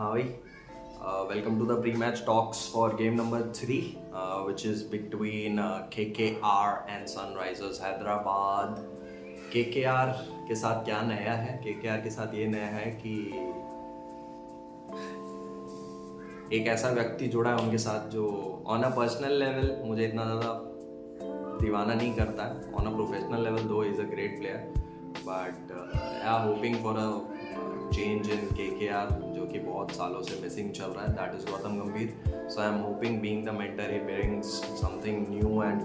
Hi, welcome to the pre-match talks for game number 3, which is between KKR and Sunrisers Hyderabad. KKR के साथ क्या नया है? KKR के साथ ये नया है कि एक ऐसा व्यक्ति जुड़ा है उनके साथ जो ऑन अ पर्सनल लेवल मुझे इतना ज़्यादा दीवाना नहीं करता है. ऑन अ प्रोफेशनल लेवल दो is a great player, but hoping for a change in KKR जो कि बहुत सालों से मिसिंग चल रहा है. That is Gautam Gambhir. So I am hoping being the mentor he brings something new and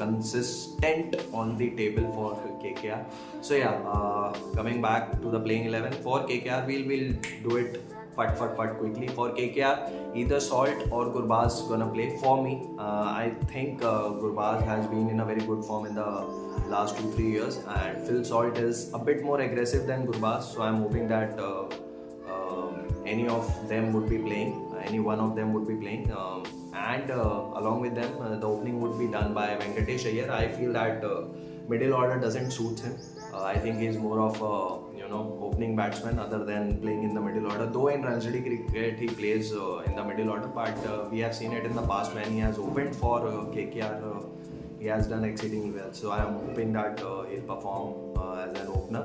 consistent on the table for KKR. So coming back to the playing 11 for KKR, we'll do it fat quickly. For KKR, either Salt or Gurbaz gonna play. For me, I think Gurbaz has been in a very good form in the last 2-3 years, and Phil Salt is a bit more aggressive than Gurbaz, so I'm hoping that any of them would be playing, any one of them would be playing, and along with them the opening would be done by Venkatesh Iyer. I feel that middle order doesn't suit him. I think he's more of a opening batsman other than playing in the middle order, though in Ranji cricket he plays in the middle order, but we have seen it in the past when he has opened for KKR. He has done exceedingly well, so I am hoping that he'll perform as an opener.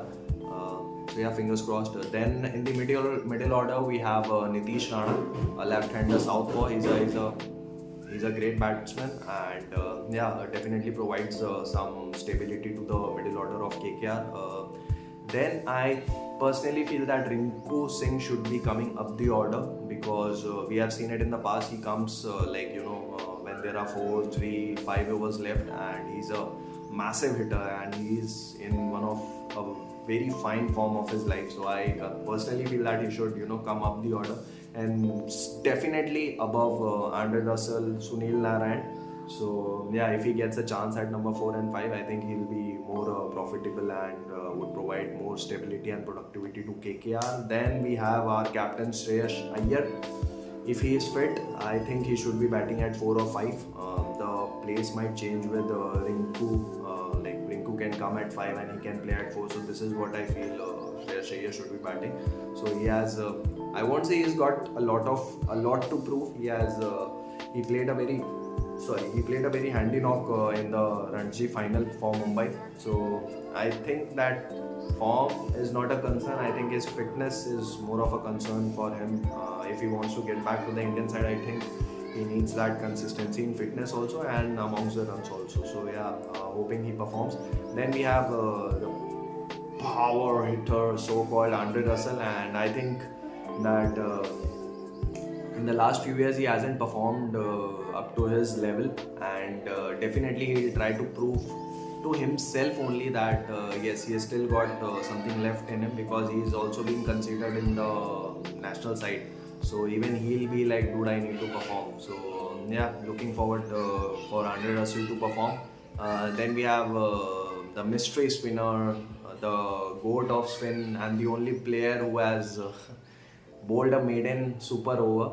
Fingers crossed. Then in the middle order we have Nitish Rana, a left-hander southpaw. He's a great batsman, and definitely provides some stability to the middle order of KKR. Then I personally feel that Rinku Singh should be coming up the order, because we have seen it in the past. He comes when there are 4, 3, 5 overs left, and he's a massive hitter, and he's in one of a very fine form of his life. So I personally feel that he should come up the order, and definitely above Andre Russell, Sunil Narine. So if he gets a chance at number 4 and 5, I think he'll be more profitable and would provide more stability and productivity to KKR. Then we have our captain Shreyash Iyer. If he is fit, I think he should be batting at 4 or 5. The place might change with Rinku. Rinku can come at 5 and he can play at 4. So this is what I feel Shreyash Iyer should be batting. So he has, I won't say he's got a lot to prove. He played a very handy knock in the Ranji final for Mumbai. So I think that form is not a concern. I think his fitness is more of a concern for him. If he wants to get back to the Indian side, I think he needs that consistency in fitness also and amongst the runs also. So hoping he performs. Then we have the power hitter, so-called Andre Russell, and I think that in the last few years he hasn't performed up to his level, and definitely he'll try to prove to himself only that yes, he has still got something left in him, because he's also being considered in the national side. So even he'll be like, dude, I need to perform. So looking forward for Andre Russell to perform. Then we have the mystery spinner, the goat of spin, and the only player who has bowled a maiden super over,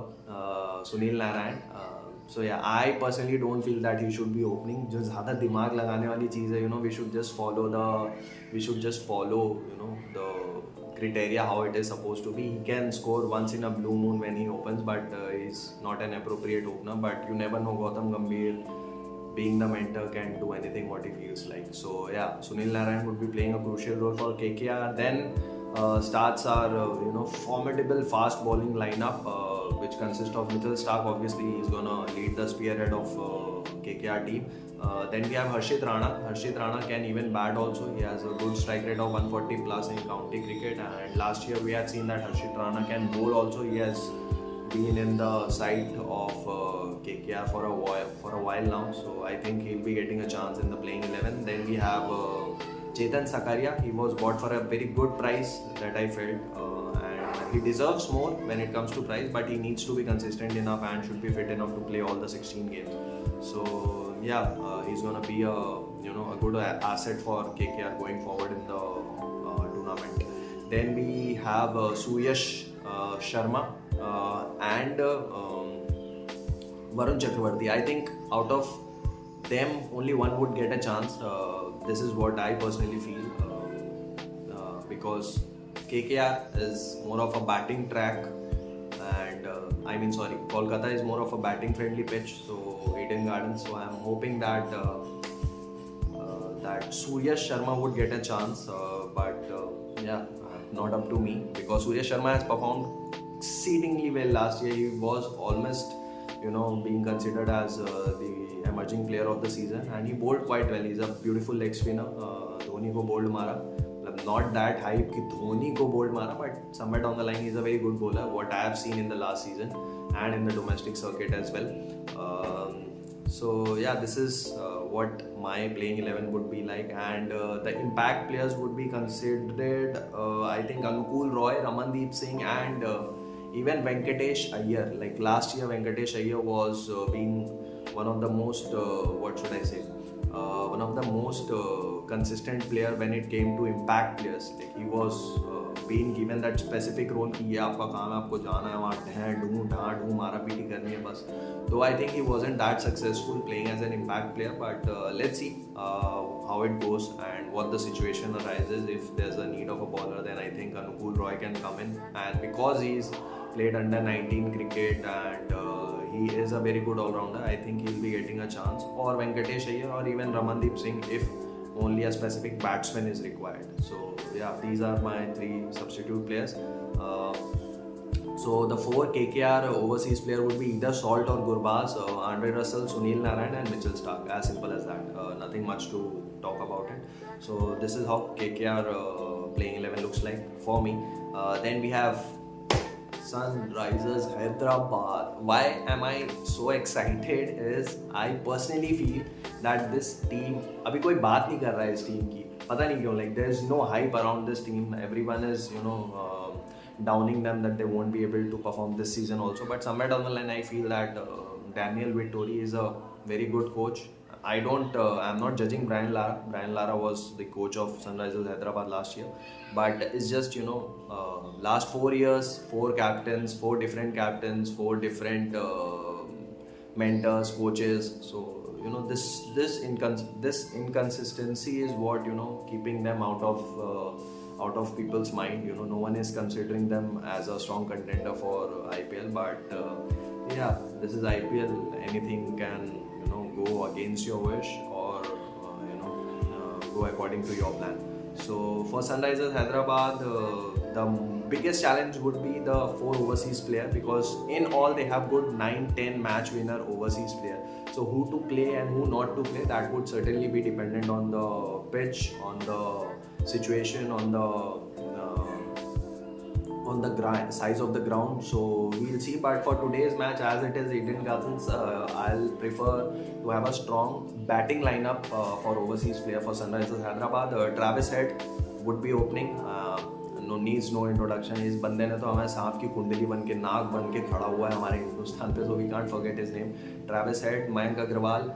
Sunil Narine. I personally don't feel that he should be opening. जो ज़्यादा दिमाग लगाने वाली चीज़ है, we should just follow the criteria how it is supposed to be. He can score once in a blue moon when he opens, but he's not an appropriate opener. But you never know, Gautam Gambhir, being the mentor, can do anything what he feels like. So Sunil Narine would be playing a crucial role for KKR. Then starts our formidable fast bowling lineup, which consists of Mithil Stark. Obviously he's gonna lead the spearhead of KKR team. Then we have Harshit Rana. Harshit Rana can even bat also. He has a good strike rate of 140 plus in county cricket, and last year we had seen that Harshit Rana can bowl also. He has been in the side of KKR for a while now, so I think he'll be getting a chance in the playing 11. Then we have Chetan Sakaria. He was bought for a very good price that I felt, and he deserves more when it comes to price, but he needs to be consistent enough and should be fit enough to play all the 16 games. So he's gonna be a good asset for KKR going forward in the tournament. Then we have Suyash Sharma and Varun Chakravarti. I think out of them only one would get a chance. This is what I personally feel, because KKR is more of a batting track and Kolkata is more of a batting friendly pitch, so Eden Gardens. So I'm hoping that Surya Sharma would get a chance, but not up to me, because Surya Sharma has performed exceedingly well last year. He was almost being considered as the emerging player of the season, and he bowled quite well. He's a beautiful leg spinner. Dhoni ko bowled mara. Not that hype कि धोनी को bold मारा, but somewhere down the line he's a very good bowler, what I have seen in the last season and in the domestic circuit as well. So yeah, this is what my playing 11 would be like, and the impact players would be considered I think Anukul Roy, Ramandeep Singh, and even Venkatesh Iyer. Like last year Venkatesh Iyer was being one of the most one of the most consistent player when it came to impact players. Like he was being given that specific role कि ये आपका काम है, आपको जाना है वहाँ ढूँ मारा पीटी करनी है बस. Though I think he wasn't that successful playing as an impact player, but let's see how it goes and what the situation arises. If there's a need of a bowler, then I think Anukul Roy can come in, and because he's played under 19 cricket and he is a very good all-rounder, I think he'll be getting a chance, or Venkatesh Iyer, or even Ramandeep Singh if only a specific batsman is required. So yeah, these are my 3 substitute players. So the 4 KKR overseas player would be either Salt or Gurbaz, Andre Russell, Sunil Narine, and Mitchell Starc. As simple as that. Nothing much to talk about it. So this is how KKR playing 11 looks like for me. Then we have Sunrisers Hyderabad. Why am I so excited is I personally feel that this team, अभी कोई बात नहीं कर रहा है इस team की, पता नहीं क्यों, like there is no hype around this team. Everyone is downing them that they won't be able to perform this season also, but somewhere down the line I feel that Daniel Vittori is a very good coach. I'm not judging Brian Lara. Brian Lara was the coach of Sunrisers Hyderabad last year, but it's just last 4 years, 4 captains, 4 different captains, 4 different mentors, coaches. So this inconsistency is what keeping them out of people's mind. No one is considering them as a strong contender for IPL, but yeah, this is IPL. Anything can go against your wish, or go according to your plan. So for Sunrisers Hyderabad, the biggest challenge would be the 4 overseas player, because in all they have good 9-10 match winner overseas player. So who to play and who not to play, that would certainly be dependent on the pitch, on the situation, on the size of the ground. So we'll see, but for today's match, as it is Eden Gardens, I'll prefer to have a strong batting lineup for overseas player for Sunrisers Hyderabad. Travis Head would be opening. Needs no introduction. इस बंदे ने तो हमें सांप की कुंडली बन के, नाग बन के खड़ा हुआ है हमारे हिंदुस्तान पे, so we can't forget his name. Travis Head, Mayank Agarwal.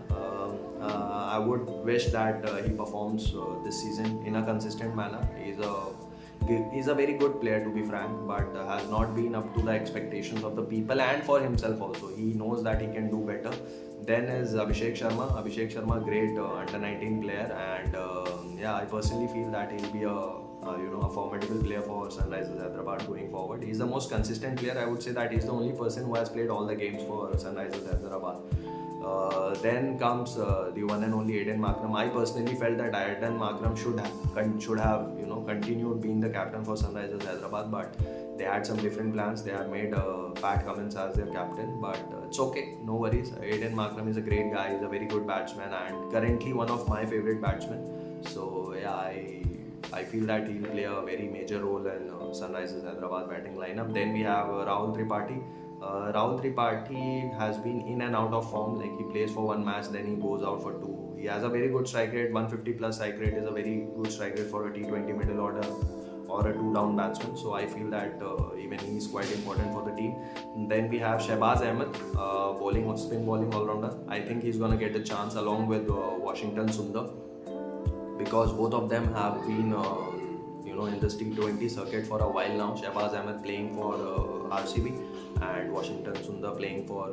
I would wish that he performs this season in a consistent manner. He's a very good player, to be frank, but has not been up to the expectations of the people and for himself also. He knows that he can do better. Then is Abhishek Sharma, great under 19 player, and I personally feel that he'll be a formidable player for Sunrisers Hyderabad going forward. He's the most consistent player. I would say that he's the only person who has played all the games for Sunrisers Hyderabad. Then comes the one and only Aiden Markram. I personally felt that Aiden Markram should have continued being the captain for Sunrisers Hyderabad, but they had some different plans. They have made Pat Cummins as their captain, but it's okay, no worries. Aiden Markram is a great guy. He's a very good batsman and currently one of my favorite batsmen. So yeah, I feel that he'll play a very major role in Sunrisers Hyderabad batting lineup. Then we have Rahul Tripathi. Rahul Tripathi has been in and out of form. Like he plays for 1 match, then he goes out for 2. He has a very good strike rate. 150 plus strike rate is a very good strike rate for a T20 middle order or a 2-down batsman. So I feel that even he is quite important for the team. And then we have Shehbaz Ahmed, spin bowling all-rounder. I think he's going to get a chance along with Washington Sundar, because both of them have been in this T20 circuit for a while now. Shehbaz Ahmed playing for RCB and Washington Sundar playing for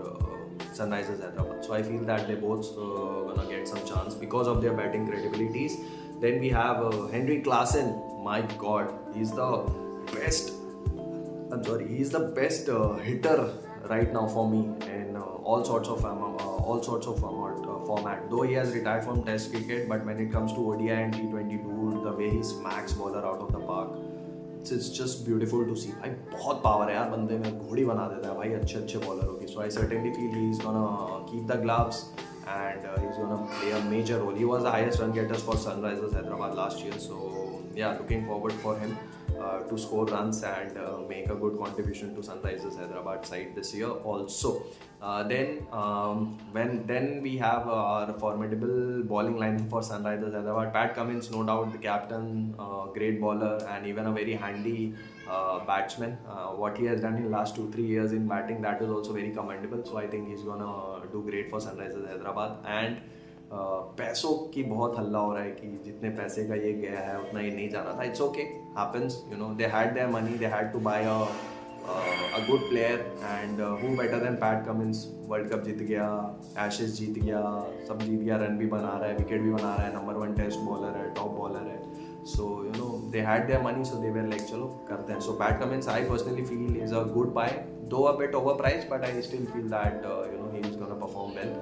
Sunrisers Hyderabad. So I feel that they both gonna get some chance because of their batting credibilities. Then we have Henry Klaasen. My God, he's the best I'm sorry, he's the best hitter right now for me in all sorts of format. Though he has retired from Test cricket, but when it comes to ODI and T20, dude, the way he smacks bowler out of the park, it's just beautiful to see. भाई बहुत power है यार बंदे में, घोड़ी बना देता है भाई अच्छे bowler की. So I certainly feel he's gonna keep the gloves and he's gonna play a major role. He was the highest run getters for Sunrisers Hyderabad last year. So yeah, looking forward for him to score runs and make a good contribution to Sunrisers Hyderabad side this year also. Then we have our formidable bowling line for Sunrisers Hyderabad. Pat Cummins, no doubt the captain, great bowler and even a very handy batsman. What he has done in last 2-3 years in batting, that is also very commendable. So I think he's gonna do great for Sunrisers Hyderabad. And पैसों की बहुत हल्ला हो रहा है कि जितने पैसे का ये गया है उतना ये नहीं जाना था. It's okay, happens, you know, they had their money, they had to buy a good player and who better than Pat Cummins. World cup जीत गया, एशेज जीत गया, सब जीत गया, रन भी बना रहा है, विकेट भी बना रहा है, नंबर 1 टेस्ट बॉलर है, टॉप बॉलर है. So you know they had their money, so they were like, चलो करते हैं. So Pat Cummins, I personally feel is a good buy, though a bit overpriced, but I still feel that you know he is gonna perform well.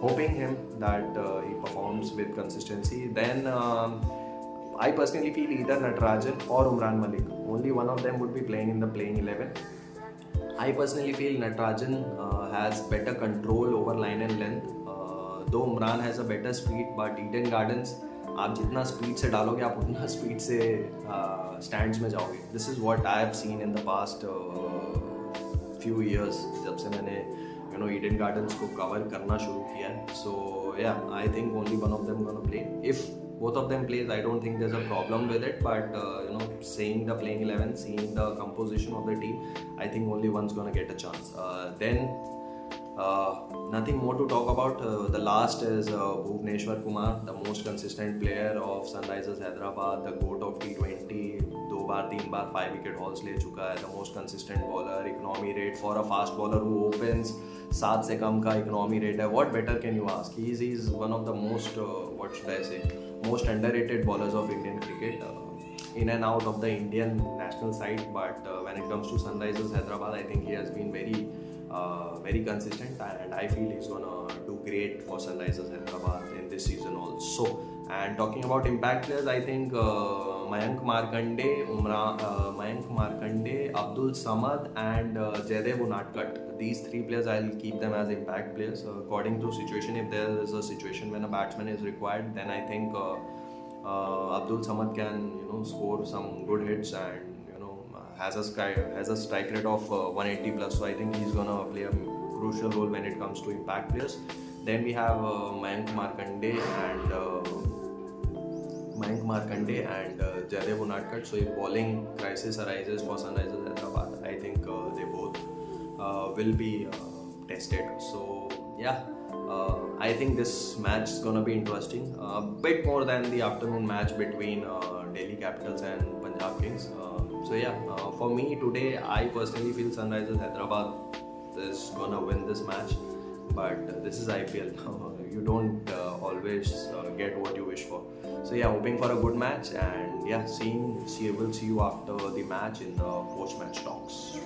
Hoping him that he performs with consistency. Then I personally feel either Natarajan or Umran Malik. Only one of them would be playing in the playing 11. I personally feel Natarajan has better control over line and length. Though Umran has a better speed, but Eden Gardens, आप जितना speed से डालोगे आप उतना speed से stands में जाओगे. This is what I have seen in the past few years, जब से मैंने यू नो ईडन गार्डन्स को कवर करना शुरू किया है. सो या, I think only one of them gonna play. If both of them plays, I don't think there's a problem with it, but you know, seeing the playing 11, seeing the composition of the team, I think only one's gonna get a chance. Then nothing more to talk about. The last is Bhuvneshwar Kumar, the most consistent player of Sunrisers Hyderabad, the GOAT of T20. 2 bar 3 bar 5 wicket hauls ले चुका है. The most consistent bowler, economy rate for a fast bowler who opens 7 से कम का economy rate है. What better can you ask? He's one of the most what should I say, most underrated bowlers of Indian cricket, in and out of the Indian national side. But when it comes to Sunrisers Hyderabad, I think he has been very consistent, and I feel he's gonna do great for Sunrisers Hyderabad in this season also. And talking about impact players, I think Mayank Markande, Abdul Samad and Jaydev Unadkat. These 3 players, I'll keep them as impact players according to situation. If there is a situation when a batsman is required, then I think Abdul Samad can score some good hits and has a strike rate of 180 plus. So I think he's gonna play a crucial role when it comes to impact players. Then we have Mayank Markande and Jaydev Unadkat. So if bowling crisis arises for Sunrisers Hyderabad, I think they both will be tested. So yeah, I think this match is gonna be interesting, a bit more than the afternoon match between Delhi Capitals and Punjab Kings. So yeah, for me today, I personally feel Sunrisers Hyderabad is gonna win this match. But this is IPL. You don't always get what you wish for. So yeah, hoping for a good match, and yeah, we'll see you after the match in the post-match talks.